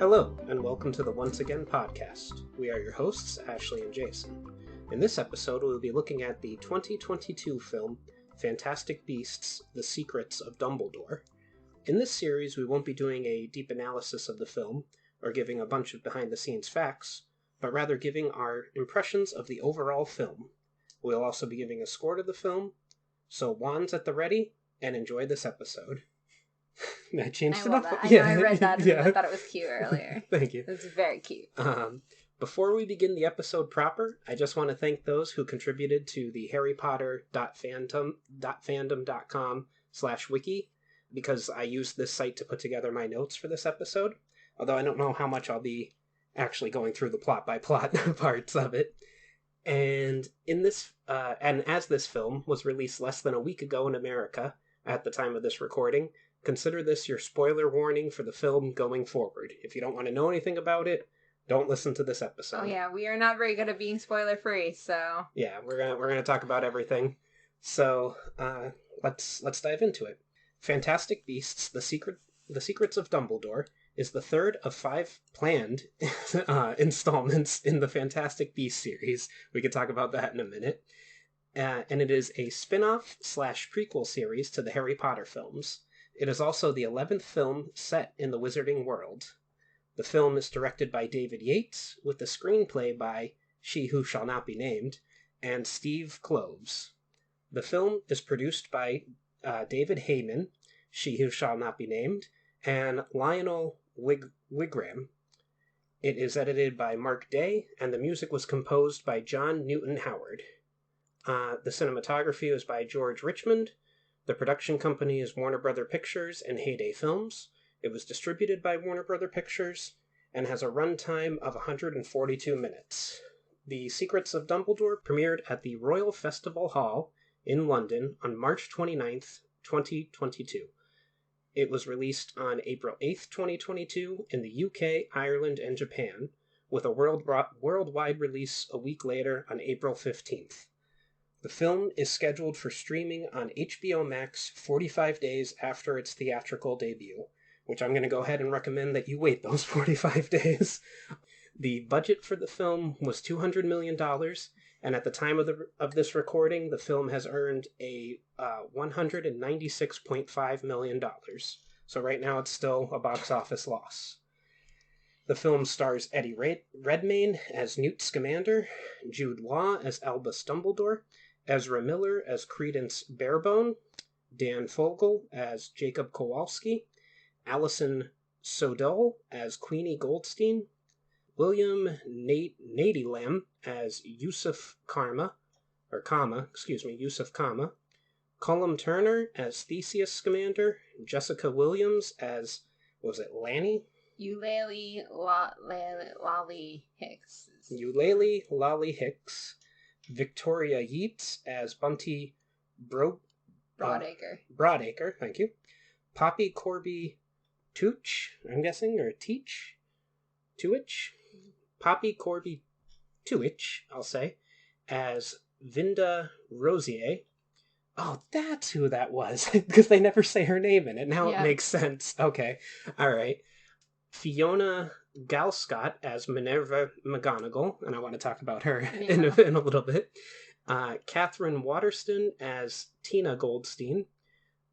Hello, and welcome to the Once Again podcast. We are your hosts, Ashley and Jason. In this episode, we will be looking at the 2022 film, Fantastic Beasts: The Secrets of Dumbledore. In this series, we won't be doing a deep analysis of the film, or giving a bunch of behind-the-scenes facts, but rather giving our impressions of the overall film. We'll also be giving a score to the film, so wands at the ready, and enjoy this episode. I changed it up. That. I know, I read that and I thought it was cute earlier. Thank you. It was very cute. Before we begin the episode proper, I just want to thank those who contributed to the harrypotter.fandom.com/wiki, because I used this site to put together my notes for this episode, although I don't know how much I'll be actually going through the plot-by-plot parts of it. And in this, and as this film was released less than a week ago in America at the time of this recording, consider this your spoiler warning for the film going forward. If you don't want to know anything about it, don't listen to this episode. Oh yeah, we are not very good at being spoiler free, so yeah, we're gonna talk about everything. So let's dive into it. Fantastic Beasts: The Secrets of Dumbledore is the third of 5 planned installments in the Fantastic Beasts series. We could talk about that in a minute. And it is a spin-off / prequel series to the Harry Potter films. It is also the 11th film set in the Wizarding World. The film is directed by David Yates, with the screenplay by She Who Shall Not Be Named, and Steve Kloves. The film is produced by David Heyman, She Who Shall Not Be Named, and Lionel Wigram. It is edited by Mark Day, and the music was composed by John Newton Howard. The cinematography was by George Richmond. The production company is Warner Brother Pictures and Heyday Films. It was distributed by Warner Brother Pictures and has a runtime of 142 minutes. The Secrets of Dumbledore premiered at the Royal Festival Hall in London on March 29th, 2022. It was released on April 8th, 2022 in the UK, Ireland, and Japan, with a worldwide release a week later on April 15th. The film is scheduled for streaming on HBO Max 45 days after its theatrical debut, which I'm going to go ahead and recommend that you wait those 45 days. The budget for the film was $200 million, and at the time of this recording, the film has earned a $196.5 million. So right now it's still a box office loss. The film stars Eddie Redmayne as Newt Scamander, Jude Law as Albus Dumbledore, Ezra Miller as Credence Barebone, Dan Fogel as Jacob Kowalski, Alison Sodol as Queenie Goldstein, William Nadilem as Yusuf Kama, Cullum Turner as Theseus Scamander, Jessica Williams as, Lanny? Eulalie Lolly Hicks. Eulalie Lolly Hicks, Victoria Yeats as Bunty Broadacre, thank you. Poppy Corby Tooch, I'm guessing, or Teach? Tuich? Poppy Corby Tuich, I'll say, as Vinda Rosier. Oh, that's who that was, because they never say her name in it. Now It makes sense. Okay, all right. Fiona Galscott as Minerva McGonagall, and I want to talk about her in a little bit. Catherine Waterston as Tina Goldstein.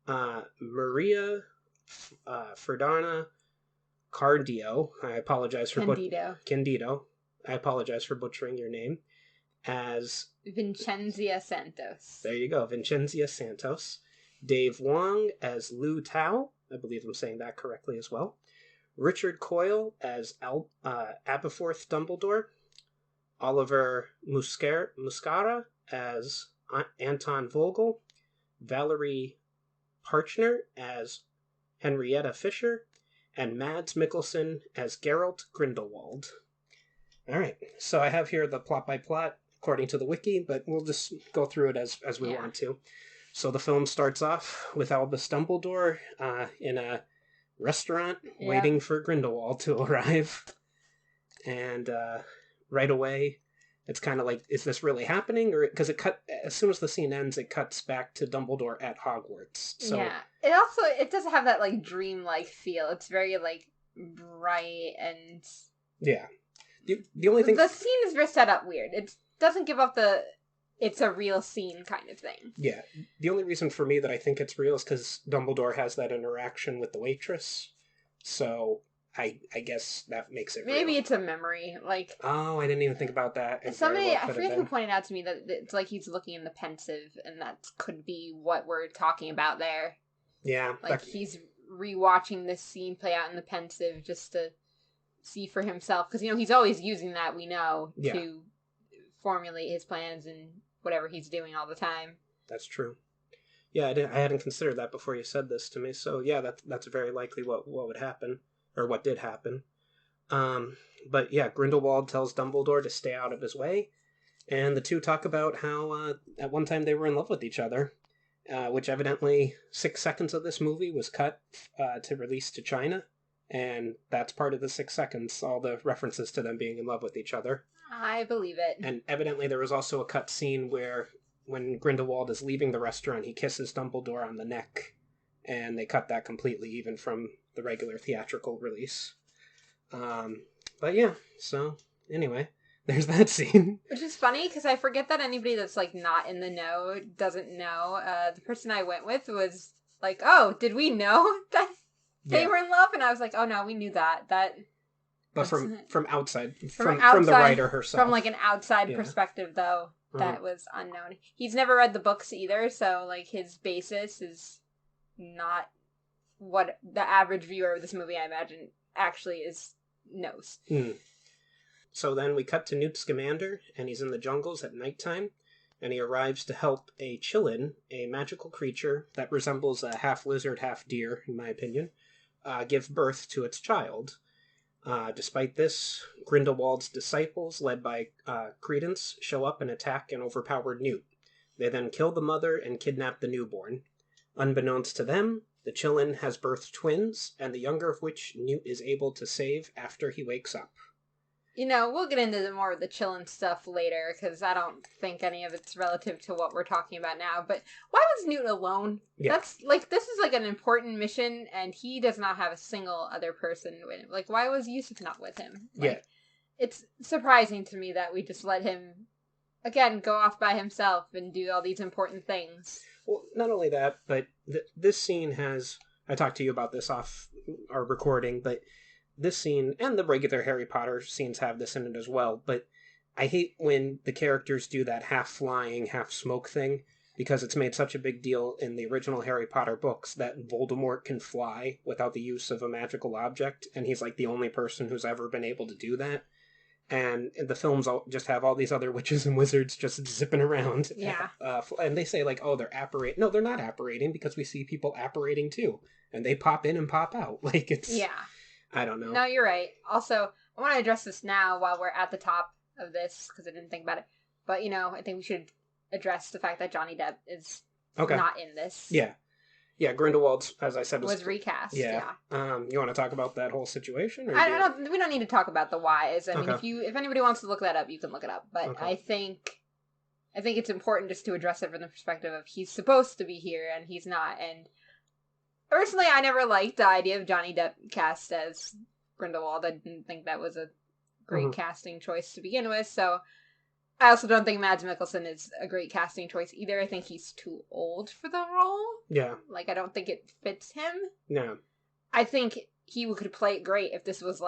Maria Ferdana Candido. I apologize for Candido. I apologize for butchering your name. As Vincenzia Santos. There you go, Vincenzia Santos. Dave Wong as Lu Tao. I believe I'm saying that correctly as well. Richard Coyle as Aberforth Dumbledore, Oliver Muscara as Anton Vogel, Valerie Parchner as Henrietta Fisher, and Mads Mikkelsen as Geralt Grindelwald. All right, so I have here the plot by plot according to the wiki, but we'll just go through it as we want to. So the film starts off with Albus Dumbledore in a restaurant waiting for Grindelwald to arrive, and right away it's kind of like, is this really happening? Or because as soon as the scene ends, it cuts back to Dumbledore at Hogwarts. So it does have that like dream-like feel. It's very like bright and... Yeah. The only thing... The scene is set up weird. It doesn't give off the... It's a real scene kind of thing. Yeah. The only reason for me that I think it's real is because Dumbledore has that interaction with the waitress. So I guess that makes it Maybe real. it's a memory. Like... Oh, I didn't even think about that. Somebody, I forget who pointed out to me that it's like he's looking in the pensive, and that could be what we're talking about there. Yeah. Like, he's rewatching this scene play out in the pensive just to see for himself. Because, he's always using that, we know, to formulate his plans and whatever he's doing all the time. That's true. Yeah, I hadn't considered that before you said this to me. So, yeah, that's very likely what would happen, or what did happen. But, yeah, Grindelwald tells Dumbledore to stay out of his way. And the two talk about how at one time they were in love with each other. Which evidently 6 seconds of this movie was cut to release to China, and that's part of the 6 seconds, all the references to them being in love with each other. I believe it. And evidently there was also a cut scene where when Grindelwald is leaving the restaurant, he kisses Dumbledore on the neck, and they cut that completely, even from the regular theatrical release. But yeah, so anyway... There's that scene. Which is funny, because I forget that anybody that's, like, not in the know doesn't know. The person I went with was like, oh, did we know that they were in love? And I was like, oh, no, we knew that. But from outside. From the writer herself. From, like, an outside perspective, though, that was unknown. He's never read the books either, so, like, his basis is not what the average viewer of this movie, I imagine, actually knows. So then we cut to Newt Scamander, and he's in the jungles at nighttime, and he arrives to help a Chillin, a magical creature that resembles a half-lizard, half-deer, in my opinion, give birth to its child. Despite this, Grindelwald's disciples, led by Credence, show up and attack and overpower Newt. They then kill the mother and kidnap the newborn. Unbeknownst to them, the Chillin has birthed twins, and the younger of which Newt is able to save after he wakes up. We'll get into more of the chillin' stuff later, because I don't think any of it's relative to what we're talking about now. But why was Newt alone? Yeah. This is, like, an important mission, and he does not have a single other person with him. Like, why was Yusuf not with him? Like, it's surprising to me that we just let him, again, go off by himself and do all these important things. Well, not only that, but this scene has... I talked to you about this off our recording, but... This scene, and the regular Harry Potter scenes have this in it as well, but I hate when the characters do that half-flying, half-smoke thing, because it's made such a big deal in the original Harry Potter books that Voldemort can fly without the use of a magical object, and he's like the only person who's ever been able to do that. And the films just have all these other witches and wizards just zipping around. Yeah. And they say, like, oh, they're apparating. No, they're not apparating, because we see people apparating too, and they pop in and pop out. Like, it's... Yeah. I don't know. No, you're right. Also, I want to address this now while we're at the top of this, because I didn't think about it. But, I think we should address the fact that Johnny Depp is not in this. Yeah. Yeah, Grindelwald, as I said, was recast. Yeah. You want to talk about that whole situation? Or we don't need to talk about the whys. I mean, if anybody wants to look that up, you can look it up. But I think it's important just to address it from the perspective of he's supposed to be here and he's not. And personally, I never liked the idea of Johnny Depp cast as Grindelwald. I didn't think that was a great casting choice to begin with, so I also don't think Mads Mikkelsen is a great casting choice either. I think he's too old for the role. Yeah. Like, I don't think it fits him. No. I think he could play it great if this was,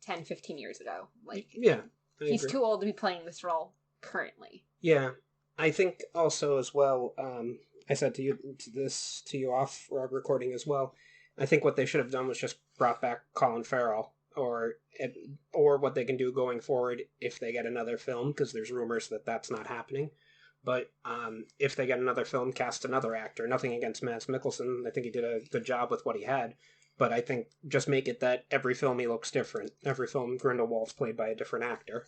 10, 15 years ago. Yeah. He's too old to be playing this role currently. Yeah. I think also as well, I said to you off recording as well. I think what they should have done was just brought back Colin Farrell, or what they can do going forward if they get another film, because there's rumors that that's not happening. But if they get another film, cast another actor. Nothing against Mads Mikkelsen. I think he did a good job with what he had. But I think just make it that every film he looks different. Every film Grindelwald's played by a different actor.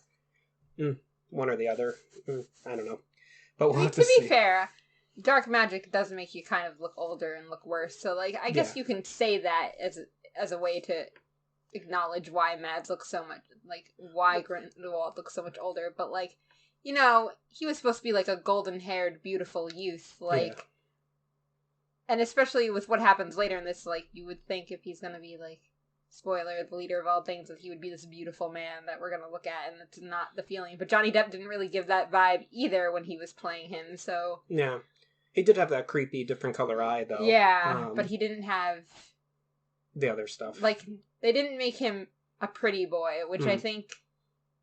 One or the other. I don't know. But we'll have to see. To be fair, dark magic does make you kind of look older and look worse. So, I guess you can say that as a way to acknowledge why Mads looks so much, why Grindelwald looks so much older. But, he was supposed to be, a golden-haired, beautiful youth. And especially with what happens later in this, you would think if he's gonna be, spoiler, the leader of all things, that he would be this beautiful man that we're gonna look at, and that's not the feeling. But Johnny Depp didn't really give that vibe either when he was playing him, so... Yeah. He did have that creepy, different color eye, though. Yeah, but he didn't have... the other stuff. Like, they didn't make him a pretty boy, which I think,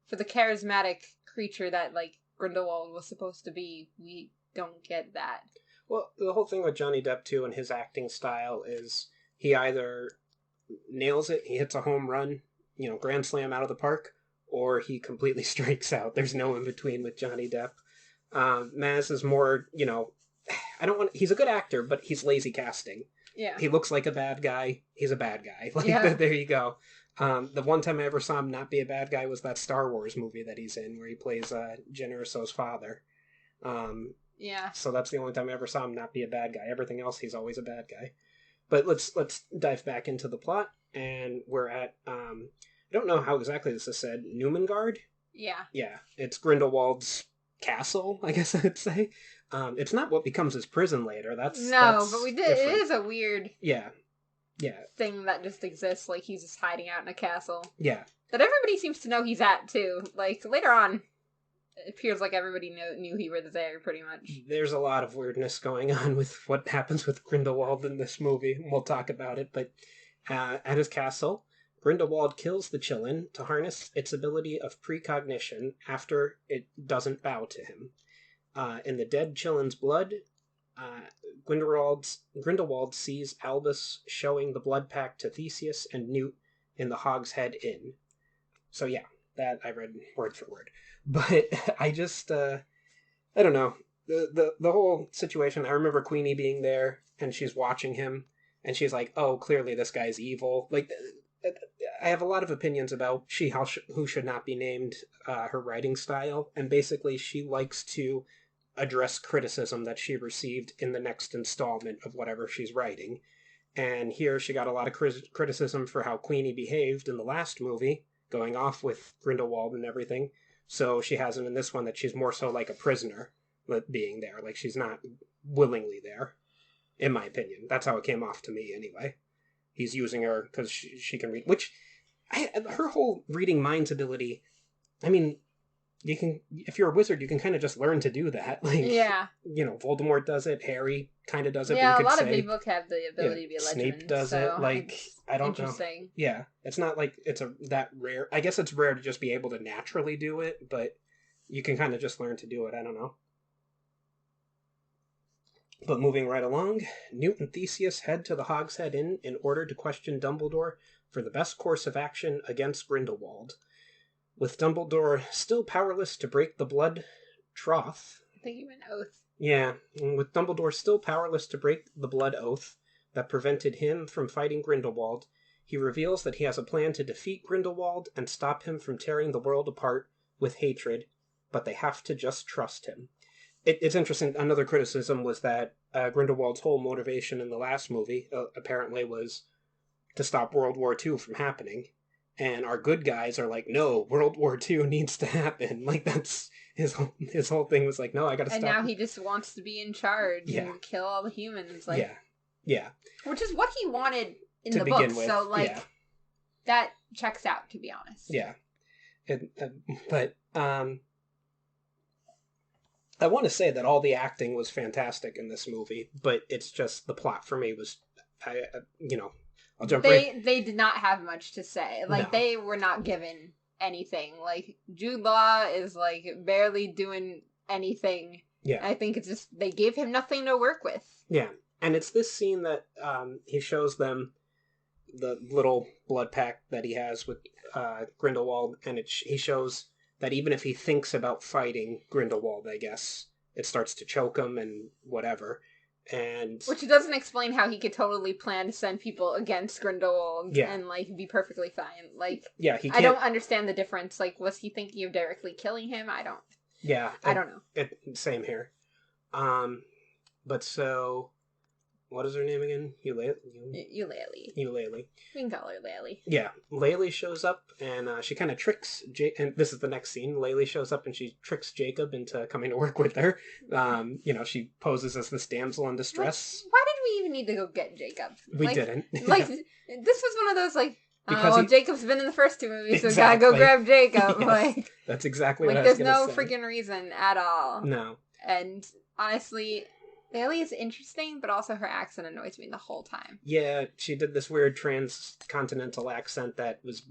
for the charismatic creature that, like, Grindelwald was supposed to be, we don't get that. Well, the whole thing with Johnny Depp, too, and his acting style is he either nails it, he hits a home run, grand slam out of the park, or he completely strikes out. There's no in between with Johnny Depp. Maz is more, he's a good actor, but he's lazy casting. Yeah. He looks like a bad guy. He's a bad guy. There you go. The one time I ever saw him not be a bad guy was that Star Wars movie that he's in, where he plays Jyn Erso's father. Yeah. So that's the only time I ever saw him not be a bad guy. Everything else, he's always a bad guy. But let's dive back into the plot, and we're at I don't know how exactly this is said. Newmengard? Yeah. Yeah, it's Grindelwald's castle, I guess I'd say. It's not what becomes his prison later. But we did. Different. It is a weird. Yeah. Thing that just exists. Like he's just hiding out in a castle. Yeah. That everybody seems to know he's at too. Like later on, it appears like everybody knew he was there pretty much. There's a lot of weirdness going on with what happens with Grindelwald in this movie. We'll talk about it, but at his castle, Grindelwald kills the Qilin to harness its ability of precognition after it doesn't bow to him. In the dead Qilin's blood, Grindelwald sees Albus showing the blood pact to Theseus and Newt in the Hogshead Inn. So yeah, that I read word for word. But I just, I don't know. The whole situation, I remember Queenie being there, and she's watching him, and she's like, oh, clearly this guy's evil. Like, I have a lot of opinions about who should not be named, her writing style, and basically she likes to address criticism that she received in the next installment of whatever she's writing. And here she got a lot of criticism for how Queenie behaved in the last movie, going off with Grindelwald and everything. So she has it in this one that she's more so like a prisoner being there. Like she's not willingly there, in my opinion. That's how it came off to me anyway. He's using her because she can read, which her whole reading minds ability, I mean, you can, if you're a wizard, you can kind of just learn to do that. Like, yeah. Voldemort does it, Harry kind of does it. Yeah, a lot of people have the ability to be a legend. Snape does it. Like, I don't know. Yeah, it's not like it's that rare. I guess it's rare to just be able to naturally do it, but you can kind of just learn to do it. I don't know. But moving right along, Newt and Theseus head to the Hogshead Inn in order to question Dumbledore for the best course of action against Grindelwald. With Dumbledore still powerless to break the blood troth... I think you meant oath. Yeah, with Dumbledore still powerless to break the blood oath that prevented him from fighting Grindelwald, he reveals that he has a plan to defeat Grindelwald and stop him from tearing the world apart with hatred, but they have to just trust him. It's interesting, another criticism was that Grindelwald's whole motivation in the last movie apparently was to stop World War II from happening. And our good guys are like, no, World War II needs to happen. Like, that's his whole thing was like, no, I gotta stop. And now he just wants to be in charge and kill all the humans. Like, yeah. Which is what he wanted in the book. So, like, that checks out, to be honest. Yeah. But I want to say that all the acting was fantastic in this movie, but it's just the plot for me was, I'll jump They did not have much to say. Like, they were not given anything. Like, Jude Law is, like, barely doing anything. Yeah. I think it's just, they gave him nothing to work with. Yeah. And it's this scene that he shows them the little blood pact that he has with Grindelwald, and he shows that even if he thinks about fighting Grindelwald, I guess, it starts to choke him and whatever. And which doesn't explain how he could totally plan to send people against Grindelwald and, like, be perfectly fine. Like, I don't understand the difference. Like, was he thinking of directly killing him? I don't know. Same here. But so, what is her name again? Eulalie. We can call her Laylee. Yeah, Laylee shows up, and she kind of tricks and this is the next scene. Laylee shows up, and she tricks Jacob into coming to work with her. She poses as this damsel in distress. Why did we even need to go get Jacob? We didn't. Like, this was one of those, like, Because Jacob's been in the first two movies, exactly. so gotta go grab Jacob. Yes, that's exactly what I was there's gonna no say. freaking reason at all. No. And honestly, Bailey is interesting, but also her accent annoys me the whole time. Yeah, she did this weird transcontinental accent that was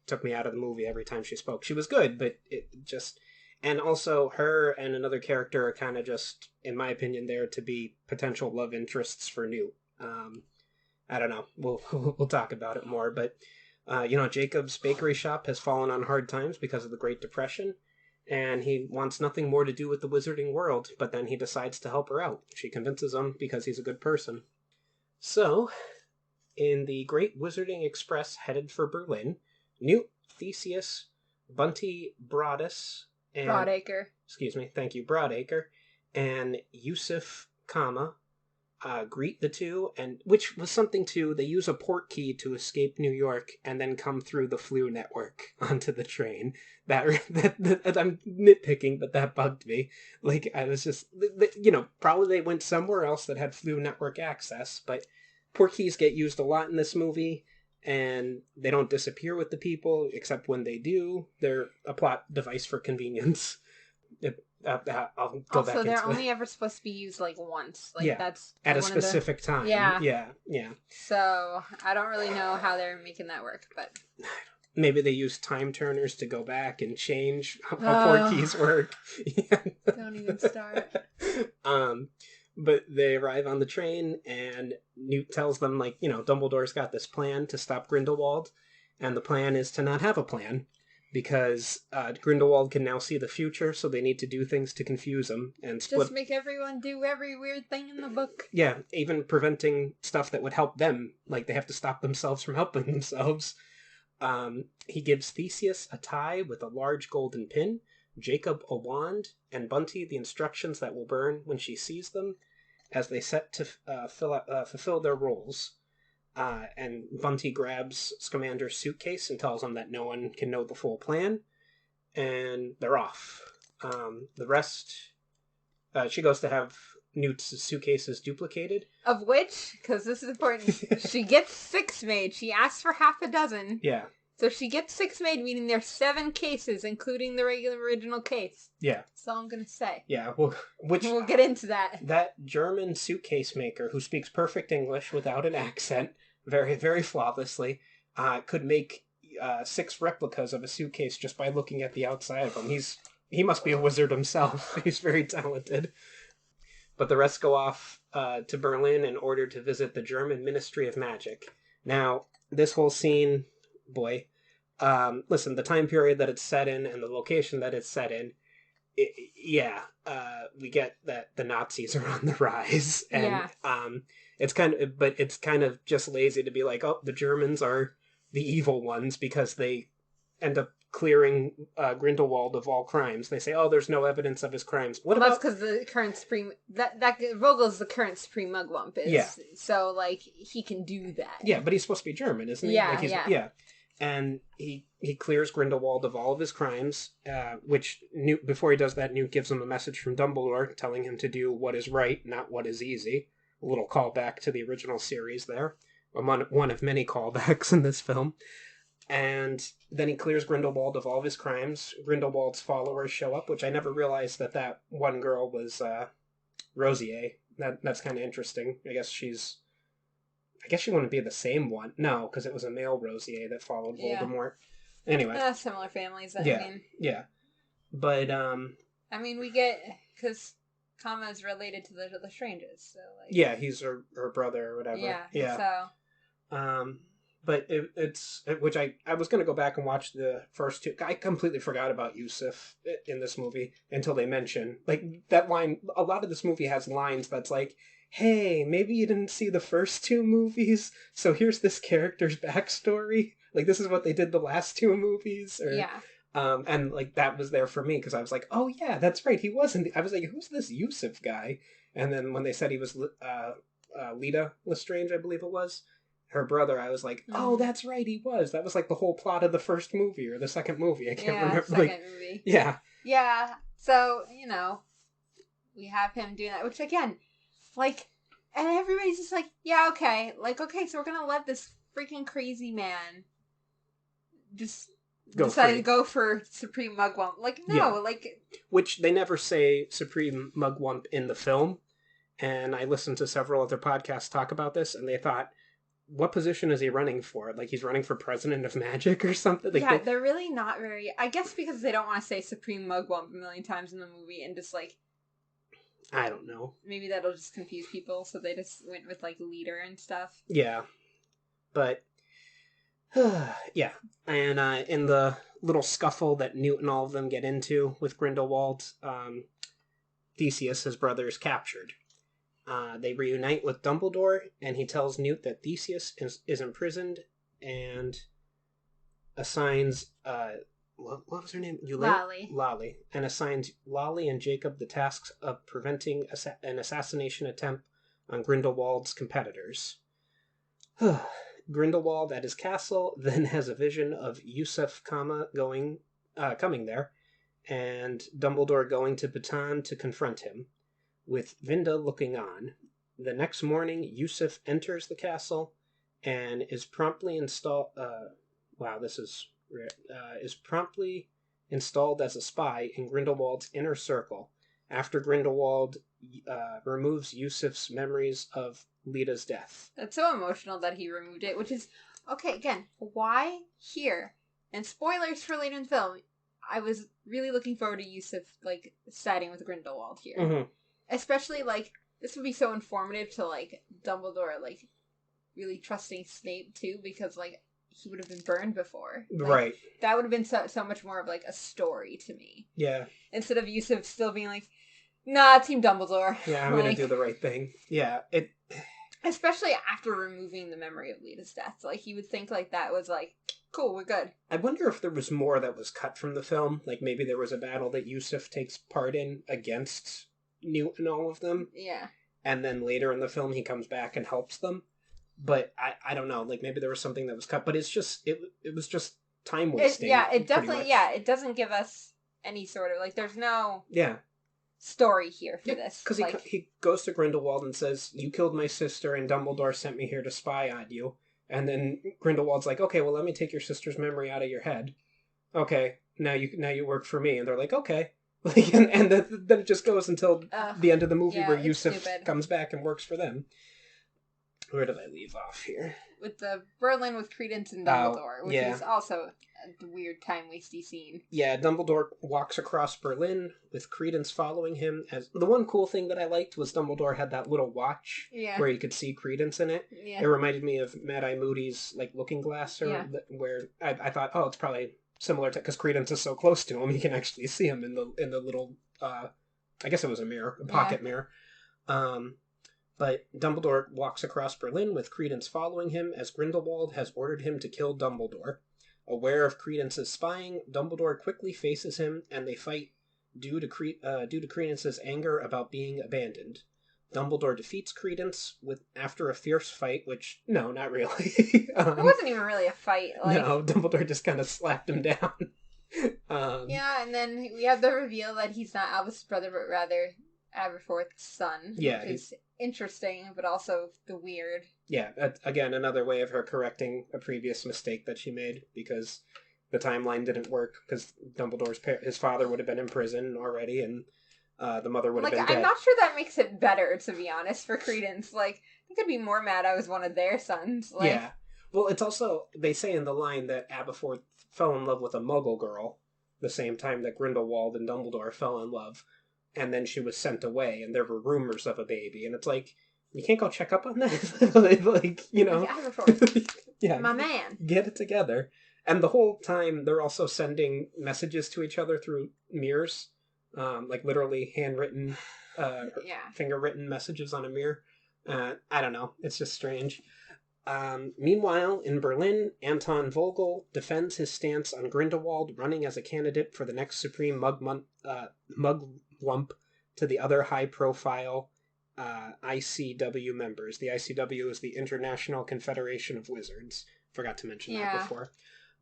took me out of the movie every time she spoke. She was good, but it just... And also, her and another character are kind of just, in my opinion, there to be potential love interests for Newt. I don't know. We'll talk about it more, but Jacob's bakery shop has fallen on hard times because of the Great Depression, and he wants nothing more to do with the wizarding world, but then he decides to help her out. She convinces him because he's a good person. So, in the Great Wizarding Express headed for Berlin, Newt, Theseus, Bunty Broadus, and... Broadacre. Excuse me, thank you, Broadacre, and Yusuf Kama greet the two, and which was something too. They use a port key to escape New York and then come through the Flu network onto the train. That I'm nitpicking, but that bugged me. Like, I was just, probably they went somewhere else that had Flu network access, but port keys get used a lot in this movie, and they don't disappear with the people, except when they do. They're a plot device for convenience. I'll go also, back they're into only ever supposed to be used once. That's at a specific time. Yeah. So I don't really know how they're making that work, but maybe they use time turners to go back and change how port keys work. Don't even start. But they arrive on the train, and Newt tells them, Dumbledore's got this plan to stop Grindelwald, and the plan is to not have a plan. Because Grindelwald can now see the future, so they need to do things to confuse him and split. Just make everyone do every weird thing in the book. Yeah, even preventing stuff that would help them. Like, they have to stop themselves from helping themselves. He gives Theseus a tie with a large golden pin, Jacob a wand, and Bunty the instructions that will burn when she sees them, as they set to fulfill their roles. And Bunty grabs Scamander's suitcase and tells him that no one can know the full plan, and they're off. The rest, she goes to have Newt's suitcases duplicated. Of which, because this is important, she gets 6 made. She asks for half a dozen. Yeah. So she gets 6 made, meaning there's 7 cases, including the original case. Yeah. That's all I'm going to say. Yeah, we'll get into that. That German suitcase maker who speaks perfect English without an accent, very, very flawlessly, could make 6 replicas of a suitcase just by looking at the outside of them. He must be a wizard himself. He's very talented. But the rest go off to Berlin in order to visit the German Ministry of Magic. Now, this whole scene, boy, listen, the time period that it's set in and the location that it's set in, we get that the Nazis are on the rise, and it's kind of just lazy to be like, oh, the Germans are the evil ones because they end up clearing Grindelwald of all crimes. They say, oh, there's no evidence of his crimes. That's because the current supreme that Vogel's the current supreme mugwump is, so he can do that. Yeah, but he's supposed to be German, isn't he? Yeah. And he clears Grindelwald of all of his crimes, which Newt, before he does that, Newt gives him a message from Dumbledore telling him to do what is right, not what is easy. A little callback to the original series there. One of many callbacks in this film. And then he clears Grindelwald of all of his crimes. Grindelwald's followers show up, which I never realized that one girl was Rosier. That's kind of interesting. I guess she wouldn't be the same one. No, because it was a male Rosier that followed Voldemort. Anyway. Similar families, Yeah. But, we get... Because Kama is related to the Lestranges, so, Yeah, he's her brother or whatever. Yeah. So... But it's... Which I was going to go back and watch the first 2... I completely forgot about Yusuf in this movie until they mention... that line... A lot of this movie has lines that's like... Hey, maybe you didn't see the first 2 movies, so here's this character's backstory. This is what they did the last 2 movies. And that was there for me, because I was like, oh yeah, that's right, he wasn't. I was like, who's this Yusuf guy? And then when they said he was Lita Lestrange, I believe it was, her brother, I was like, oh, that's right, he was. That was the whole plot of the first movie, or the second movie. I can't remember. Second movie. Yeah. Yeah, so, we have him doing that, which again... and everybody's just okay, so we're gonna let this freaking crazy man just go decided free. to go for Supreme Mugwump. Like, no, Yeah. like... Which they never say Supreme Mugwump in the film, and I listened to several other podcasts talk about this, and they thought, what position is he running for? Like, he's running for President of Magic or something? Like, yeah, they're really not very... I guess because they don't want to say Supreme Mugwump a million times in the movie, and just, like... I don't know. Maybe that'll just confuse people, so they just went with, like, leader and stuff. Yeah. But, yeah. And in the little scuffle that Newt and all of them get into with Grindelwald, Theseus, his brother, is captured. They reunite with Dumbledore, and he tells Newt that Theseus is imprisoned and assigns... what was her name? Lolly. And assigns Lolly and Jacob the tasks of preventing an assassination attempt on Grindelwald's competitors. Grindelwald at his castle then has a vision of Yusuf coming there, and Dumbledore going to Baton to confront him, with Vinda looking on. The next morning, Yusuf enters the castle and is promptly installed... is promptly installed as a spy in Grindelwald's inner circle, after Grindelwald removes Yusuf's memories of Lita's death. That's so emotional that he removed it, which is... Okay, again, why here? And spoilers for later in the film, I was really looking forward to Yusuf, like, siding with Grindelwald here. Mm-hmm. Especially, like, this would be so informative to, like, Dumbledore, like, really trusting Snape, too, because, like, he would have been burned before. Like, right. That would have been so much more of, like, a story to me. Yeah. Instead of Yusuf still being like, nah, Team Dumbledore. Yeah, I'm like, going to do the right thing. Yeah, it... Especially after removing the memory of Lita's death. Like, you would think, like, that was, like, cool, we're good. I wonder if there was more that was cut from the film. Like, maybe there was a battle that Yusuf takes part in against Newt and all of them. Yeah. And then later in the film, he comes back and helps them. But I don't know. Like, maybe there was something that was cut. But it's just... It was just time wasting. It definitely... Yeah, it doesn't give us any sort of... Like, there's no... Yeah. Story here for this. Because like, he goes to Grindelwald and says, you killed my sister and Dumbledore sent me here to spy on you. And then Grindelwald's like, okay, well, let me take your sister's memory out of your head. Okay, now you work for me. And they're like, okay. Like, and then it just goes until the end of the movie where Yusuf comes back and works for them. Where did I leave off here? With the Berlin with Credence and Dumbledore, which is also a weird time-wasty scene. Yeah, Dumbledore walks across Berlin with Credence following him. As the one cool thing that I liked was Dumbledore had that little watch where you could see Credence in it. Yeah. It reminded me of Mad-Eye Moody's like Looking Glass, where I thought, oh, it's probably similar to, because Credence is so close to him, you can actually see him in the little, I guess it was a mirror, a pocket mirror. But Dumbledore walks across Berlin with Credence following him as Grindelwald has ordered him to kill Dumbledore. Aware of Credence's spying, Dumbledore quickly faces him and they fight due to Credence's anger about being abandoned. Dumbledore defeats Credence after a fierce fight, which, no, not really. It wasn't even really a fight. No, Dumbledore just kind of slapped him down. Yeah, and then we have the reveal that he's not Albus' brother, but rather Aberforth's son. Yeah. Which is interesting, but also the weird. Yeah, again, another way of her correcting a previous mistake that she made, because the timeline didn't work, because Dumbledore's his father would have been in prison already, and the mother would have been dead. I'm not sure that makes it better, to be honest, for Credence. Like, I could be more mad I was one of their sons. Like, yeah. Well, it's also, they say in the line that Aberforth fell in love with a Muggle girl the same time that Grindelwald and Dumbledore fell in love, and then she was sent away, and there were rumors of a baby, and it's like, you can't go check up on that? Like, you know. Yeah. My man. Get it together. And the whole time, they're also sending messages to each other through mirrors. Like, literally handwritten, finger-written messages on a mirror. I don't know. It's just strange. Meanwhile, in Berlin, Anton Vogel defends his stance on Grindelwald running as a candidate for the next Supreme Mugwump to the other high-profile ICW members. The ICW is the International Confederation of Wizards. Forgot to mention that before.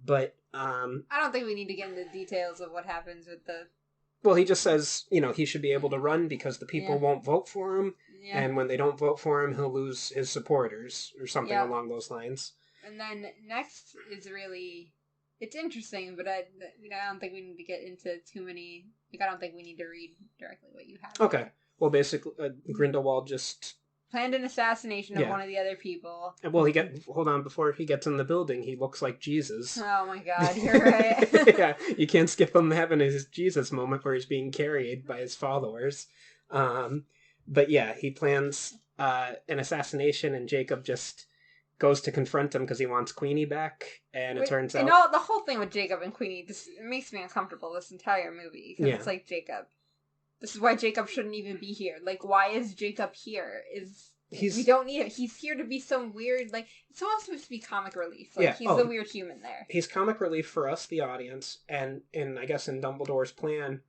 But I don't think we need to get into details of what happens with the... Well, he just says, he should be able to run because the people won't vote for him. Yeah. And when they don't vote for him, he'll lose his supporters or something along those lines. And then next is really... It's interesting, but I don't think we need to get into too many. I don't think we need to read directly what you have. Okay. Well, basically, Grindelwald just planned an assassination of one of the other people. Well, hold on, before he gets in the building, he looks like Jesus. Oh my God, you're right. Yeah, you can't skip him having his Jesus moment where he's being carried by his followers. But yeah, he plans an assassination, and Jacob just goes to confront him because he wants Queenie back, and it turns out... And the whole thing with Jacob and Queenie just makes me uncomfortable this entire movie. Because it's like, Jacob, this is why Jacob shouldn't even be here. Like, why is Jacob here? We don't need him. He's here to be some weird, like, it's almost supposed to be comic relief. Like, he's the weird human there. He's comic relief for us, the audience, and I guess in Dumbledore's plan,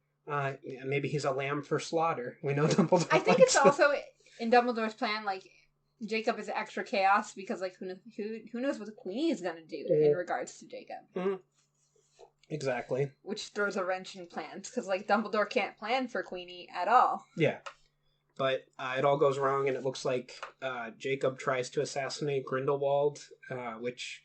maybe he's a lamb for slaughter. We know Dumbledore I think it's also, in Dumbledore's plan, like, Jacob is extra chaos because, like, who knows what the Queenie is going to do in regards to Jacob. Mm-hmm. Exactly. Which throws a wrench in plans, because, like, Dumbledore can't plan for Queenie at all. Yeah. But it all goes wrong, and it looks like Jacob tries to assassinate Grindelwald, which...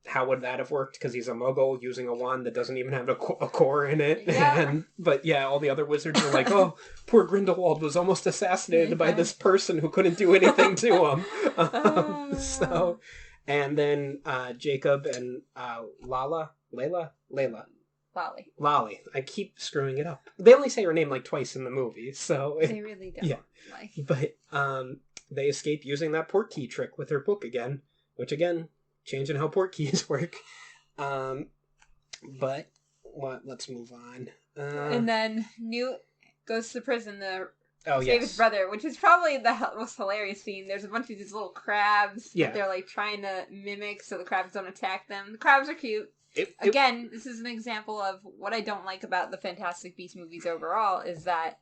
How would that have worked? Because he's a muggle using a wand that doesn't even have a core in it. Yeah. But yeah, all the other wizards are like, oh, poor Grindelwald was almost assassinated by this person who couldn't do anything to him. And then Jacob and Lolly. I keep screwing it up. They only say her name like twice in the movie, so... They really don't. Yeah. But they escape using that portkey trick with her book again, which again... Changing how portkeys work. But let's move on. And then Newt goes to prison to save his brother, which is probably the most hilarious scene. There's a bunch of these little crabs that they're like trying to mimic so the crabs don't attack them. The crabs are cute. Again, this is an example of what I don't like about the Fantastic Beasts movies overall, is that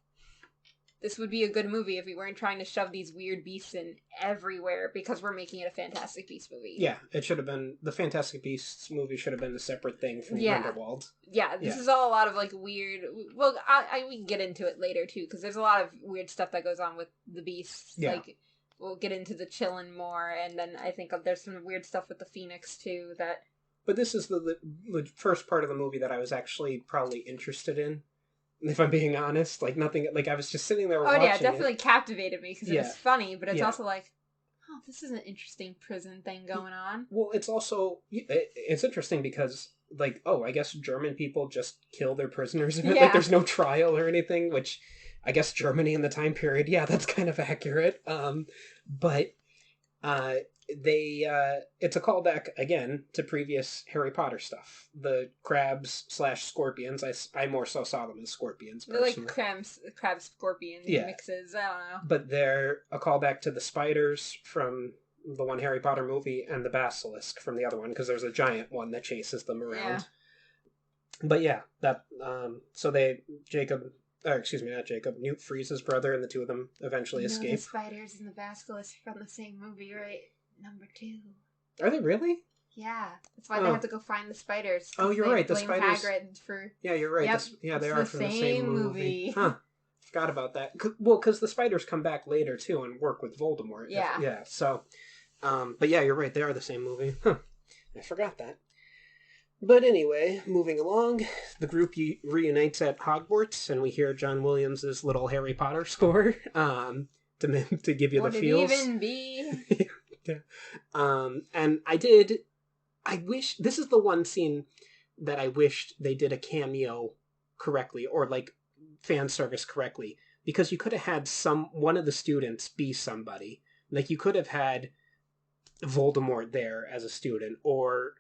this would be a good movie if we weren't trying to shove these weird beasts in everywhere because we're making it a Fantastic Beasts movie. Yeah, it should have been... The Fantastic Beasts movie should have been a separate thing from Grindelwald. Yeah, this is all a lot of, like, weird... Well, we can get into it later, too, because there's a lot of weird stuff that goes on with the beasts. Yeah. Like, we'll get into the chillin' more, and then I think there's some weird stuff with the Phoenix, too, that... But this is the first part of the movie that I was actually probably interested in. If I'm being honest, like nothing, like I was just sitting there watching it. Definitely captivated me because it was funny, but it's also like, oh, this is an interesting prison thing going on. Well, it's also, it's interesting because, like, I guess German people just kill their prisoners. Like there's no trial or anything, which I guess Germany in the time period, that's kind of accurate. But it's a callback again to previous Harry Potter stuff. The crabs / scorpions. I more so saw them as scorpions. They're like crab scorpion mixes. I don't know. But they're a callback to the spiders from the one Harry Potter movie and the basilisk from the other one, because there's a giant one that chases them around. Yeah. But Newt frees his brother, and the two of them eventually escape. The spiders and the basilisk from the same movie, right? Number 2. Are they really? Yeah. That's why they have to go find the spiders. Oh, you're right. The spiders. Hagrid for... Yeah, you're right. Yep. They are from the same movie. Huh. Forgot about that. Well, because the spiders come back later, too, and work with Voldemort. Yeah. So, but yeah, you're right. They are the same movie. Huh. I forgot that. But anyway, moving along, the group reunites at Hogwarts, and we hear John Williams' little Harry Potter score to give you the feels. Would it even be? Yeah. And I wish, this is the one scene that I wished they did a cameo correctly, or like fan service correctly, because you could have had one of the students be somebody. Like you could have had Voldemort there as a student, or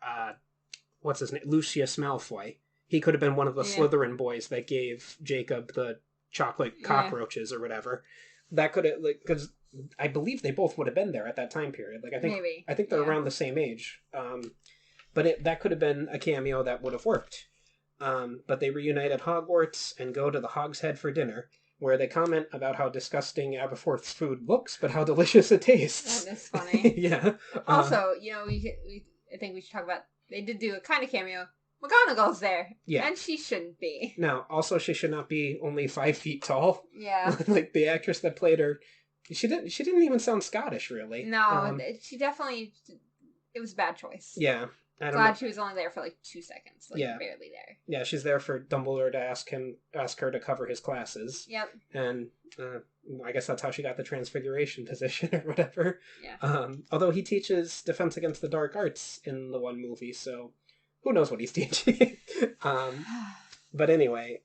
what's his name? Lucius Malfoy. He could have been one of the Slytherin boys that gave Jacob the chocolate cockroaches or whatever. That could have, like, because I believe they both would have been there at that time period. Like I think they're around the same age. But that could have been a cameo that would have worked. But they reunite at Hogwarts and go to the Hog's Head for dinner, where they comment about how disgusting Aberforth's food looks, but how delicious it tastes. That is funny. Yeah. Also, I think we should talk about, they did do a kind of cameo. McGonagall's there. Yeah. And she shouldn't be. No, also she should not be only 5 feet tall. Yeah. Like the actress that played her, she didn't even sound Scottish, really. No, she definitely, it was a bad choice. Yeah. Glad she was only there for like 2 seconds, like barely there. Yeah, she's there for Dumbledore to ask her to cover his classes. Yep. And I guess that's how she got the Transfiguration position or whatever. Yeah. Although he teaches Defense Against the Dark Arts in the one movie, so who knows what he's teaching. But anyway,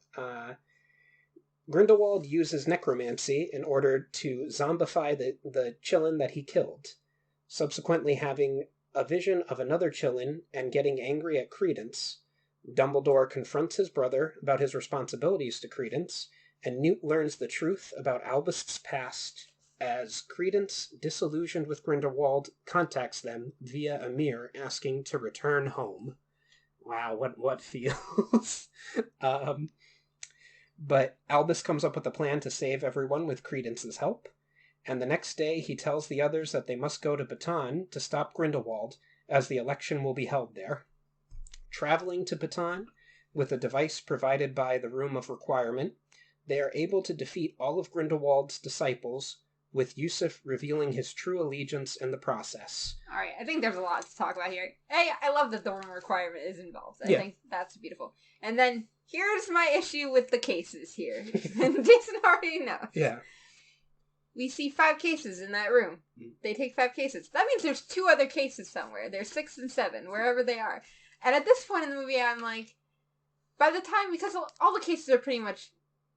Grindelwald uses necromancy in order to zombify the Qilin that he killed, subsequently having a vision of another Qilin and getting angry at Credence. Dumbledore confronts his brother about his responsibilities to Credence, and Newt learns the truth about Albus's past as Credence, disillusioned with Grindelwald, contacts them via a mirror asking to return home. Wow, what feels. But Albus comes up with a plan to save everyone with Credence's help, and the next day he tells the others that they must go to Baton to stop Grindelwald, as the election will be held there. Traveling to Baton, with a device provided by the Room of Requirement, they are able to defeat all of Grindelwald's disciples, with Yusuf revealing his true allegiance in the process. Alright, I think there's a lot to talk about here. Hey, I love that the Room of Requirement is involved. I think that's beautiful. And then, here's my issue with the cases here. And Jason already knows. Yeah. We see 5 cases in that room. They take 5 cases. That means there's 2 other cases somewhere. There's 6 and 7, wherever they are. And at this point in the movie, I'm like, by the time, because all the cases are pretty much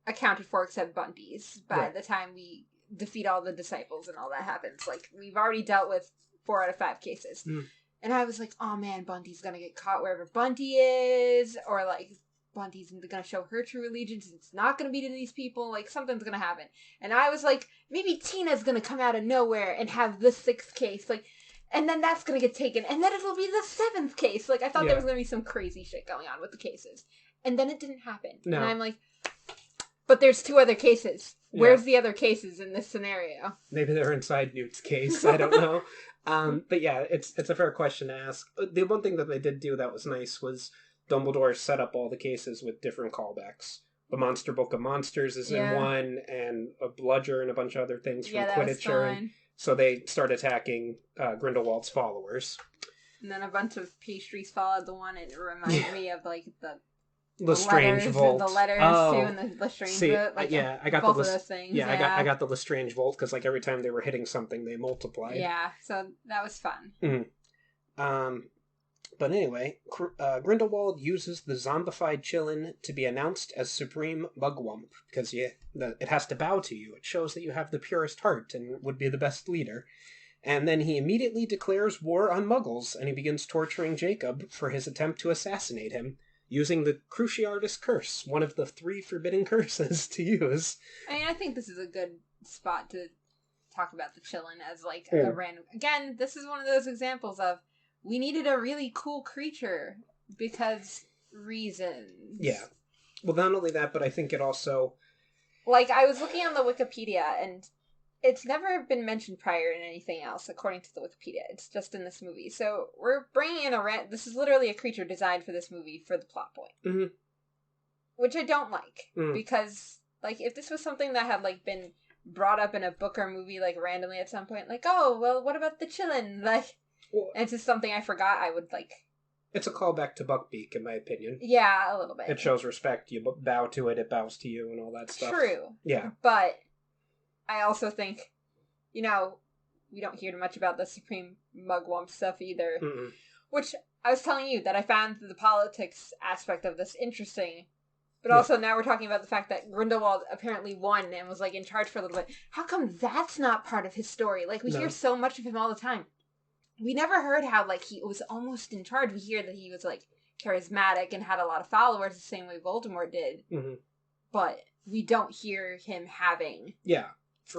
accounted for except Bunty's, by the time we defeat all the disciples and all that happens. Like, we've already dealt with 4 out of 5 cases. And I was like, oh man, Bunty's gonna get caught wherever Bunty is, or like, Bunty's gonna show her true allegiance, and it's not gonna be to these people, like, something's gonna happen. And I was like, maybe Tina's gonna come out of nowhere and have the 6th case, like, and then that's gonna get taken, and then it'll be the 7th case. Like, I thought there was gonna be some crazy shit going on with the cases. And then it didn't happen. No. And I'm like, but there's 2 other cases. Where's the other cases in this scenario? Maybe they're inside Newt's case. I don't know. But yeah, it's a fair question to ask. The one thing that they did do that was nice was Dumbledore set up all the cases with different callbacks. The Monster Book of Monsters is in one, and a bludger and a bunch of other things from Quidditch. And so they start attacking Grindelwald's followers. And then a bunch of pastries fall out the one. It reminded me of like the Lestrange Vault. The letters too, and the Lestrange Vault. Like, I got both of those things. Yeah, I got the Lestrange Vault because like every time they were hitting something, they multiplied. Yeah, so that was fun. But anyway, Grindelwald uses the zombified Qilin to be announced as Supreme Mugwump because it has to bow to you. It shows that you have the purest heart and would be the best leader. And then he immediately declares war on Muggles, and he begins torturing Jacob for his attempt to assassinate him, using the Cruciatus Curse, one of the 3 forbidden curses to use. I mean, I think this is a good spot to talk about the Qilin as like a random... Again, this is one of those examples of we needed a really cool creature because reasons. Yeah. Well, not only that, but I think it also... Like, I was looking on the Wikipedia, and it's never been mentioned prior in anything else, according to the Wikipedia. It's just in this movie. So, we're bringing in this is literally a creature designed for this movie for the plot point. Mm-hmm. Which I don't like. Because, like, if this was something that had, like, been brought up in a book or movie, like, randomly at some point, like, oh, well, what about the Qilin? Like... Well, and it's just something I forgot I would like. It's a callback to Buckbeak, in my opinion. Yeah, a little bit. It shows respect. You bow to it, it bows to you, and all that stuff. True. Yeah. But I also think, we don't hear much about the Supreme Mugwump stuff either. Mm-mm. Which I was telling you that I found the politics aspect of this interesting. But also now we're talking about the fact that Grindelwald apparently won and was like in charge for a little bit. How come that's not part of his story? Like, we hear so much of him all the time. We never heard how, like, he was almost in charge. We hear that he was, like, charismatic and had a lot of followers the same way Voldemort did. Mm-hmm. But we don't hear him having... Yeah.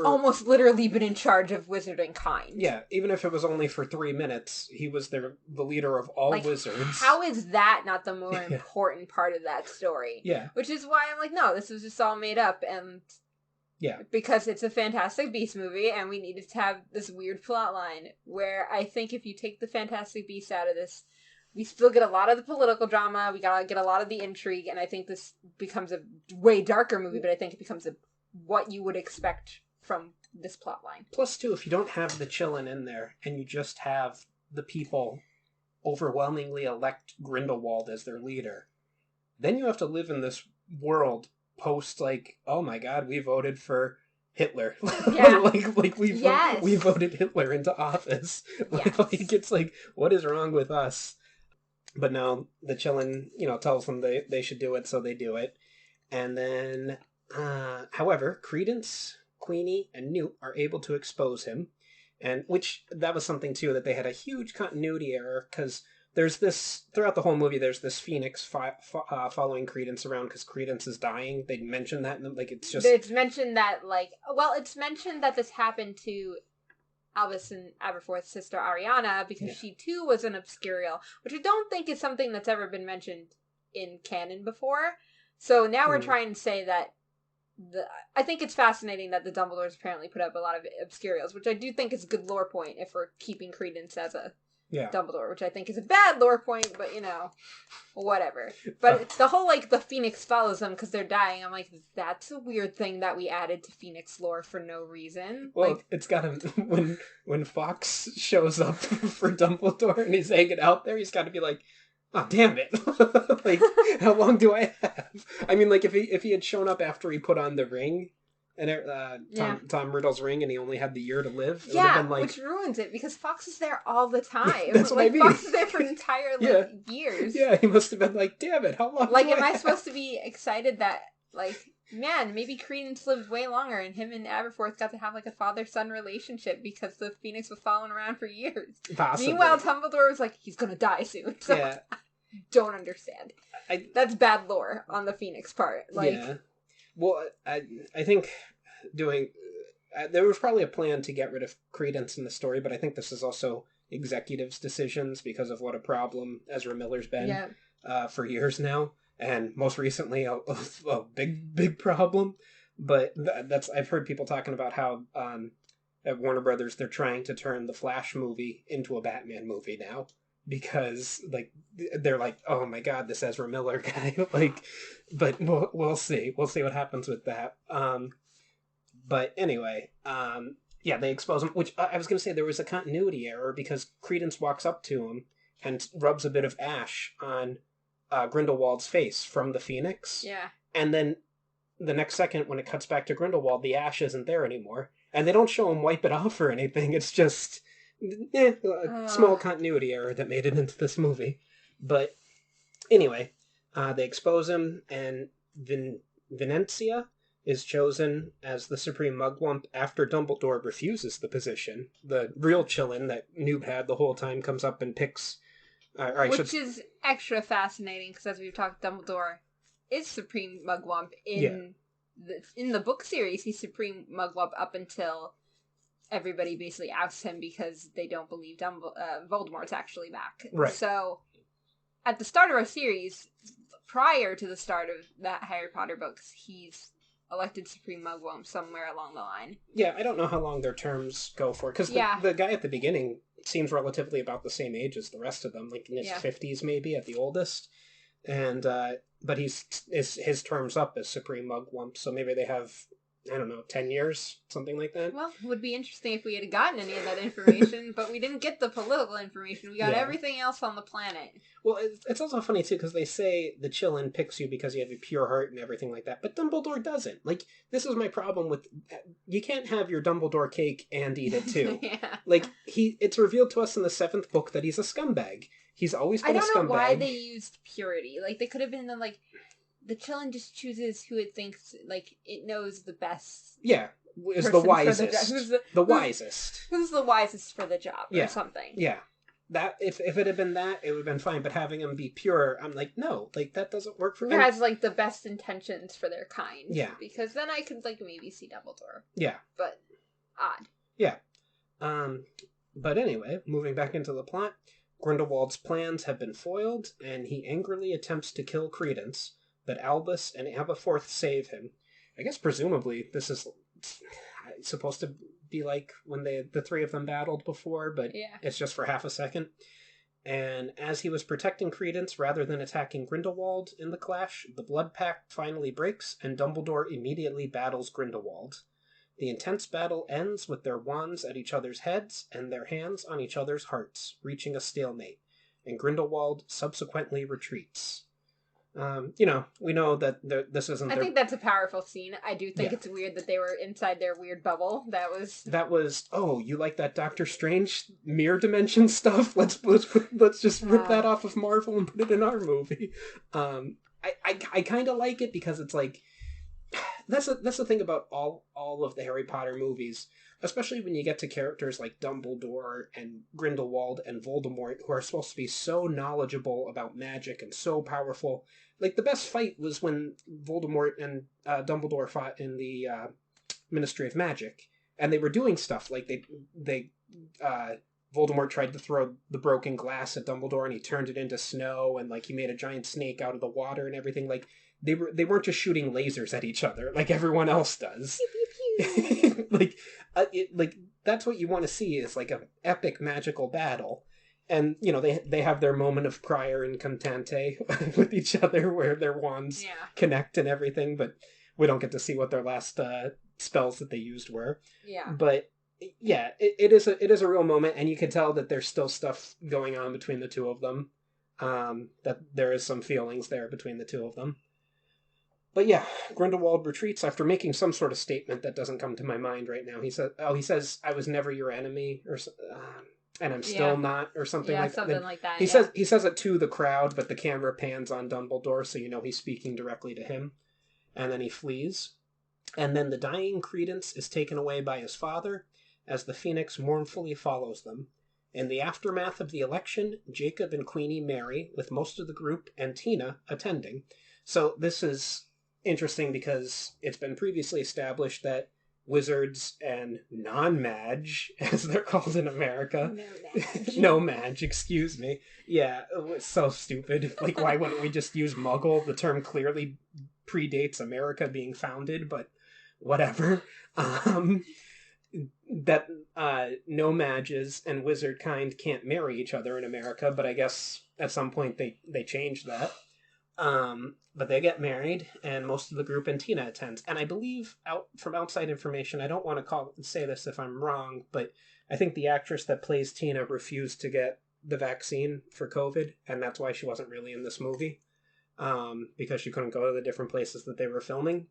Almost literally been in charge of wizarding kind. Yeah, even if it was only for 3 minutes, he was the leader of all wizards. How is that not the more important part of that story? Yeah. Which is why I'm like, no, this was just all made up, and... Yeah. Because it's a Fantastic Beasts movie, and we needed to have this weird plot line, where I think if you take the Fantastic Beasts out of this, we still get a lot of the political drama, we gotta get a lot of the intrigue, and I think this becomes a way darker movie, but I think it becomes what you would expect from this plot line. Plus, too, if you don't have the Qilin in there, and you just have the people overwhelmingly elect Grindelwald as their leader, then you have to live in this world post, like, oh my god, we voted for Hitler. Yeah. like we voted Hitler into office. Yes. Like, it's like, what is wrong with us? But no, the Chillin, tells them they should do it, so they do it. And then, however, Credence, Queenie, and Newt are able to expose him. And that was something, too, that they had a huge continuity error, because there's this, throughout the whole movie, there's this Phoenix following Credence around because Credence is dying. They mentioned that, and, like, it's just... It's mentioned that, it's mentioned that this happened to Albus and Aberforth's sister Ariana, because she too was an Obscurial, which I don't think is something that's ever been mentioned in canon before. So now we're trying to say that I think it's fascinating that the Dumbledores apparently put up a lot of Obscurials, which I do think is a good lore point if we're keeping Credence as a Dumbledore, which I think is a bad lore point, but whatever. But the whole, the Phoenix follows them because they're dying, I'm like, that's a weird thing that we added to Phoenix lore for no reason. Well, it's got to, when Fox shows up for Dumbledore and he's hanging out there, he's got to be like, oh, damn it. Like, how long do I have? I mean, like, if he had shown up after he put on the ring, and Tom Riddle's ring, and he only had the year to live. It would have been like, which ruins it, because Fox is there all the time. That's what I mean. Fox is there for entire years. Yeah, he must have been like, damn it, how long am I supposed to be excited that, man, maybe Credence lived way longer, and him and Aberforth got to have, a father-son relationship because the Phoenix was following around for years. Possibly. Meanwhile, Dumbledore was like, he's gonna die soon. So yeah. I don't understand. That's bad lore on the Phoenix part. Yeah. Well, I think there was probably a plan to get rid of Credence in the story, but I think this is also executives' decisions because of what a problem Ezra Miller's been for years now, and most recently a big problem. But I've heard people talking about how at Warner Brothers they're trying to turn the Flash movie into a Batman movie now. Because they're like, oh my god, this Ezra Miller guy, but we'll see what happens with that. But anyway, they expose him. Which I was gonna say there was a continuity error because Credence walks up to him and rubs a bit of ash on Grindelwald's face from the Phoenix. Yeah, and then the next second, when it cuts back to Grindelwald, the ash isn't there anymore, and they don't show him wipe it off or anything. It's just. A small continuity error that made it into this movie. But anyway, they expose him, and Venencia is chosen as the Supreme Mugwump after Dumbledore refuses the position. The real Chillin that Newt had the whole time comes up and picks... Which is extra fascinating, because as we've talked, Dumbledore is Supreme Mugwump. In the book series, he's Supreme Mugwump up until... everybody basically ousts him because they don't believe Voldemort's actually back. Right. So, at the start of our series, prior to the start of that Harry Potter books, he's elected Supreme Mugwump somewhere along the line. Yeah, I don't know how long their terms go for, because the guy at the beginning seems relatively about the same age as the rest of them, like in his 50s maybe at the oldest. And, but his term's up as Supreme Mugwump, so maybe they have... I don't know, 10 years? Something like that? Well, it would be interesting if we had gotten any of that information, but we didn't get the political information. We got everything else on the planet. Well, it's also funny, too, because they say the Chillin picks you because you have a pure heart and everything like that, but Dumbledore doesn't. Like, this is my problem with... You can't have your Dumbledore cake and eat it, too. Like, it's revealed to us in the 7th book that he's a scumbag. He's always been a scumbag. I don't know why they used purity. Like, they could have been, the Chillin just chooses who it thinks, it knows the best. Yeah, is the wisest. Who's the wisest. Who's the wisest for the job or something. Yeah. That, if it had been that, it would have been fine, but having him be pure, I'm like, no, that doesn't work for me. Who has, the best intentions for their kind. Yeah. Because then I could, maybe see Dumbledore. Yeah. But, odd. Yeah. But anyway, moving back into the plot, Grindelwald's plans have been foiled, and he angrily attempts to kill Credence, but Albus and Aberforth save him. I guess presumably this is supposed to be like when the three of them battled before, but it's just for half a second. And as he was protecting Credence rather than attacking Grindelwald in the clash, the blood pact finally breaks, and Dumbledore immediately battles Grindelwald. The intense battle ends with their wands at each other's heads and their hands on each other's hearts, reaching a stalemate. and Grindelwald subsequently retreats. We know that this isn't. I think that's a powerful scene. I do think it's weird that they were inside their weird bubble. That was. Oh, you like that Doctor Strange mirror dimension stuff? Let's just rip that off of Marvel and put it in our movie. I kind of like it because it's like that's the thing about all of the Harry Potter movies, especially when you get to characters like Dumbledore and Grindelwald and Voldemort, who are supposed to be so knowledgeable about magic and so powerful. Like, the best fight was when Voldemort and Dumbledore fought in the Ministry of Magic, and they were doing stuff like Voldemort tried to throw the broken glass at Dumbledore, and he turned it into snow, and like he made a giant snake out of the water and everything. Like, they weren't just shooting lasers at each other like everyone else does. Pew, pew, like that's what you want to see, is like an epic magical battle. And, they have their moment of prior and contente with each other where their wands connect and everything, but we don't get to see what their last spells that they used were. Yeah. But, yeah, it is a real moment, and you can tell that there's still stuff going on between the two of them, that there is some feelings there between the two of them. But yeah, Grindelwald retreats after making some sort of statement that doesn't come to my mind right now. He says, "I was never your enemy," or and I'm still not, or something like that. Yeah, something like that. He says it to the crowd, but the camera pans on Dumbledore, so he's speaking directly to him. And then he flees. And then the dying Credence is taken away by his father, as the Phoenix mournfully follows them. In the aftermath of the election, Jacob and Queenie marry, with most of the group and Tina attending. So this is interesting because it's been previously established that wizards and non-mage, as they're called in America. No mage, excuse me. Yeah, it's so stupid. Like, why wouldn't we just use muggle? The term clearly predates America being founded, but whatever. That no mages and wizard kind can't marry each other in America, but I guess at some point they changed that. But they get married, and most of the group and Tina attends. And I believe, from outside information, I don't want to say this if I'm wrong, but I think the actress that plays Tina refused to get the vaccine for COVID, and that's why she wasn't really in this movie, because she couldn't go to the different places that they were filming.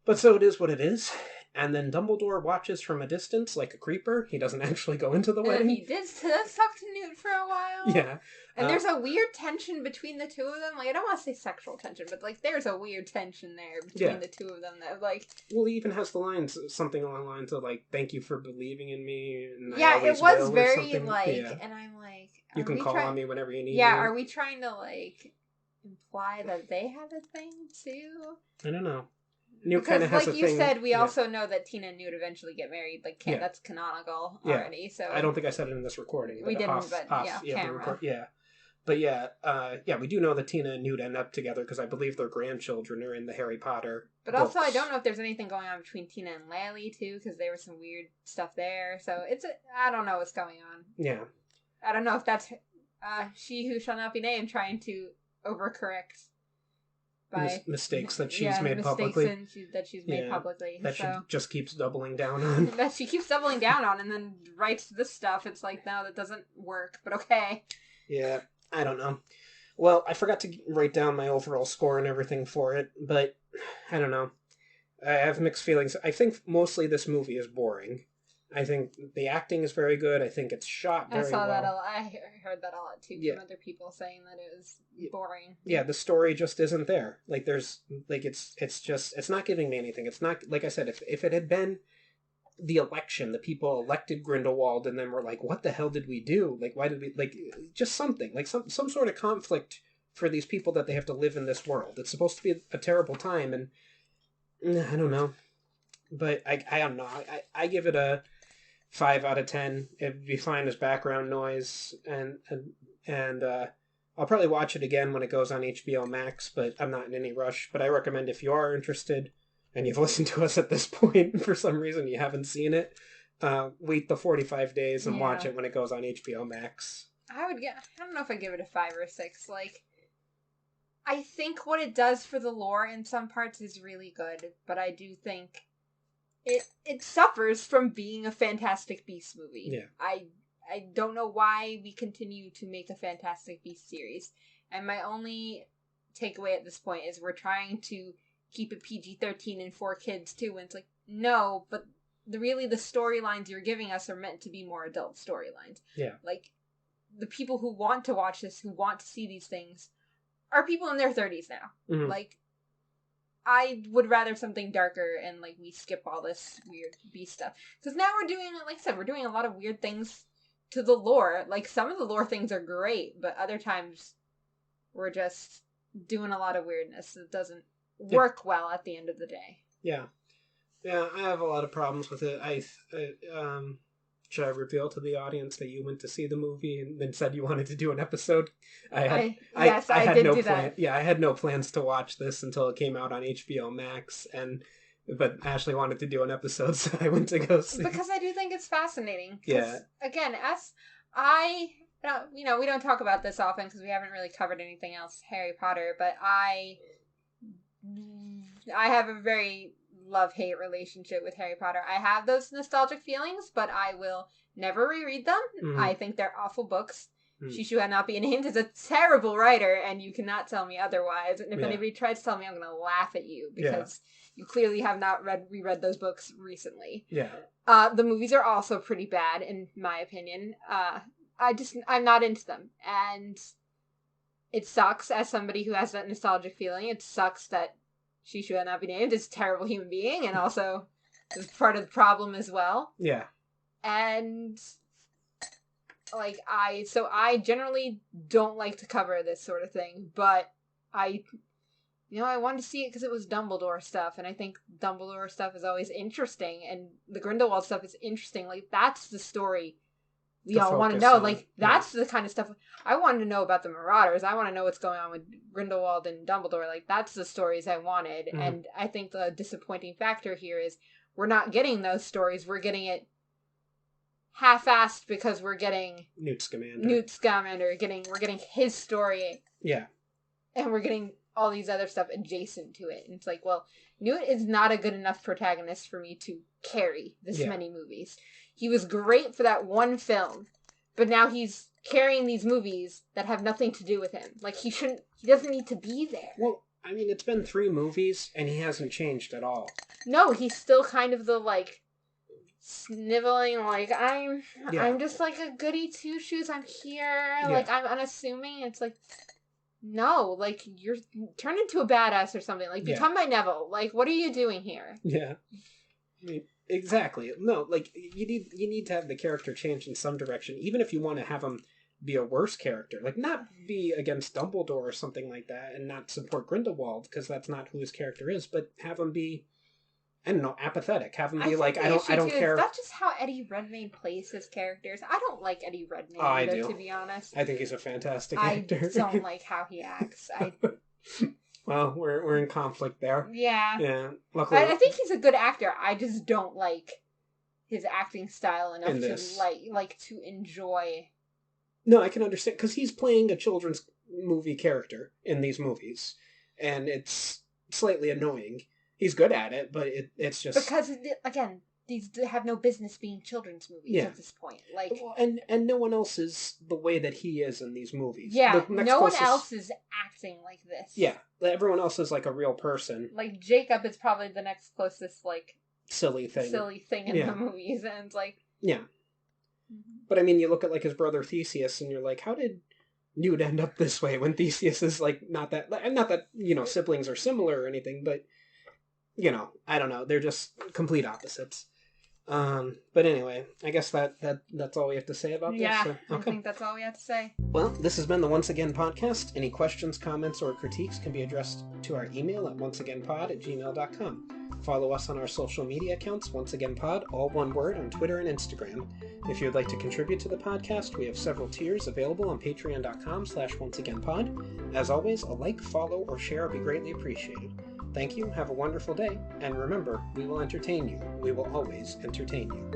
But so it is what it is. And then Dumbledore watches from a distance like a creeper. He doesn't actually go into the wedding. He does talk to Newt for a while. Yeah. And there's a weird tension between the two of them. Like, I don't want to say sexual tension, but like there's a weird tension there between the two of them that like... Well, he even has the lines, something along the lines of like, "Thank you for believing in me." And it was very like, and I'm like... You can call on me whenever you need me. Yeah, are we trying to like imply that they have a thing too? I don't know. Newt kind of has like a you thing, also know that Tina and Newt eventually get married. Like, that's canonical already. So I don't think I said it in this recording. We didn't, but camera. But we do know that Tina and Newt end up together because I believe their grandchildren are in the Harry Potter But books. Also, I don't know if there's anything going on between Tina and Lally too, because there was some weird stuff there. So I don't know what's going on. Yeah. I don't know if that's she who shall not be named trying to overcorrect by mistakes that she's made publicly. That she's made publicly. That she just keeps doubling down on. That she keeps doubling down on, and then writes this stuff. It's like, no, that doesn't work, but okay. Yeah, I don't know. Well, I forgot to write down my overall score and everything for it, but I don't know. I have mixed feelings. I think mostly this movie is boring. I think the acting is very good. I think it's shot very well. I heard that a lot too from other people saying that it was boring. Yeah, the story just isn't there. Like it's not giving me anything. It's not, like I said, if it had been the election, the people elected Grindelwald and then were like, what the hell did we do? Like, why did we, like, just something, like some sort of conflict for these people that they have to live in this world. It's supposed to be a terrible time, and I don't know. But I don't know. I give it a 5 out of 10. It'd be fine as background noise, and I'll probably watch it again when it goes on HBO Max, but I'm not in any rush. But I recommend, if you are interested and you've listened to us at this point for some reason you haven't seen it, wait the 45 days and watch it when it goes on HBO Max. I don't know if I'd give it a 5 or a 6. Like, I think what it does for the lore in some parts is really good, but I do think it suffers from being a Fantastic Beasts movie. Yeah. I I don't know why we continue to make a Fantastic Beasts series. And my only takeaway at this point is we're trying to keep it PG-13 and for kids too. And it's like, no, but the storylines you're giving us are meant to be more adult storylines. Yeah. Like, the people who want to watch this, who want to see these things, are people in their 30s now. Mm-hmm. Like, I would rather something darker and, like, we skip all this weird beast stuff. Because now we're doing, like I said, we're doing a lot of weird things to the lore. Like, some of the lore things are great, but other times we're just doing a lot of weirdness that doesn't work well at the end of the day. Yeah. Yeah, I have a lot of problems with it. Should I reveal to the audience that you went to see the movie and then said you wanted to do an episode? I did do that. Yeah, I had no plans to watch this until it came out on HBO Max, but Ashley wanted to do an episode, so I went to go see. Because I do think it's fascinating. Yeah. Again, we don't talk about this often because we haven't really covered anything else Harry Potter, but I have a very love-hate relationship with Harry Potter. I have those nostalgic feelings, but I will never reread them. Mm. I think they're awful books. Shishu Had Not Be Named is a terrible writer, and you cannot tell me otherwise. And if anybody tries to tell me, I'm going to laugh at you, because you clearly have not reread those books recently. Yeah. The movies are also pretty bad, in my opinion. I'm not into them. And it sucks as somebody who has that nostalgic feeling. It sucks that She Should Not Be Named is a terrible human being, and also is part of the problem as well. Yeah. And, like, I generally don't like to cover this sort of thing, but I wanted to see it because it was Dumbledore stuff, and I think Dumbledore stuff is always interesting, and the Grindelwald stuff is interesting. Like, that's the story we all want to know. Like, that's the kind of stuff I wanted to know about the Marauders. I want to know what's going on with Grindelwald and Dumbledore. Like, that's the stories I wanted. Mm-hmm. And I think the disappointing factor here is we're not getting those stories. We're getting it half-assed because we're getting Newt Scamander. We're getting his story. Yeah. And we're getting all these other stuff adjacent to it. And it's like, well, Newt is not a good enough protagonist for me to carry this many movies. He was great for that one film, but now he's carrying these movies that have nothing to do with him. Like, he doesn't need to be there. Well, I mean, it's been 3 movies, and he hasn't changed at all. No, he's still kind of the, like, sniveling, like, I'm just, like, a goody two-shoes, I'm here, like, I'm unassuming. It's like, no, like, you're turned into a badass or something. Like, become my Neville. Like, what are you doing here? Yeah. I mean, exactly. No, like, you need to have the character change in some direction, even if you want to have him be a worse character. Like, not be against Dumbledore or something like that, and not support Grindelwald, because that's not who his character is, but have him be, I don't know, apathetic. Have him be like, I don't care. That's just how Eddie Redmayne plays his characters. I don't like Eddie Redmayne either, to be honest. I think he's a fantastic actor. I don't like how he acts. Well, we're in conflict there. Yeah. Yeah. Luckily, I think he's a good actor. I just don't like his acting style enough to like to enjoy. No, I can understand, because he's playing a children's movie character in these movies, and it's slightly annoying. He's good at it, but it's just because again, these have no business being children's movies at this point. Like, well, and no one else is the way that he is in these movies. Yeah, no one else is acting like this. Yeah, everyone else is like a real person. Like, Jacob is probably the next closest, like, silly thing in the movies, and it's like, yeah. But I mean, you look at like his brother Theseus, and you're like, how did Newt end up this way when Theseus is like not that siblings are similar or anything, but I don't know, they're just complete opposites. But anyway, I guess that's all we have to say about this. Yeah, okay. I think that's all we have to say. Well, this has been the Once Again Podcast. Any questions, comments, or critiques can be addressed to our email at onceagainpod@gmail.com. Follow us on our social media accounts, Once Again Pod, all one word, on Twitter and Instagram. If you would like to contribute to the podcast, we have several tiers available on patreon.com/onceagainpod. As always, a like, follow, or share would be greatly appreciated. Thank you, have a wonderful day, and remember, we will entertain you. We will always entertain you.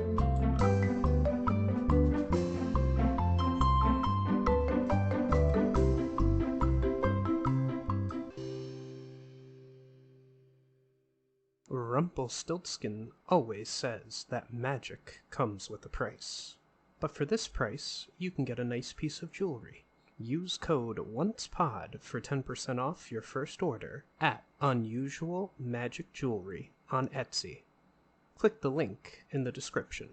Rumpelstiltskin always says that magic comes with a price. But for this price, you can get a nice piece of jewelry. Use code ONCEPOD for 10% off your first order at Unusual Magic Jewelry on Etsy. Click the link in the description.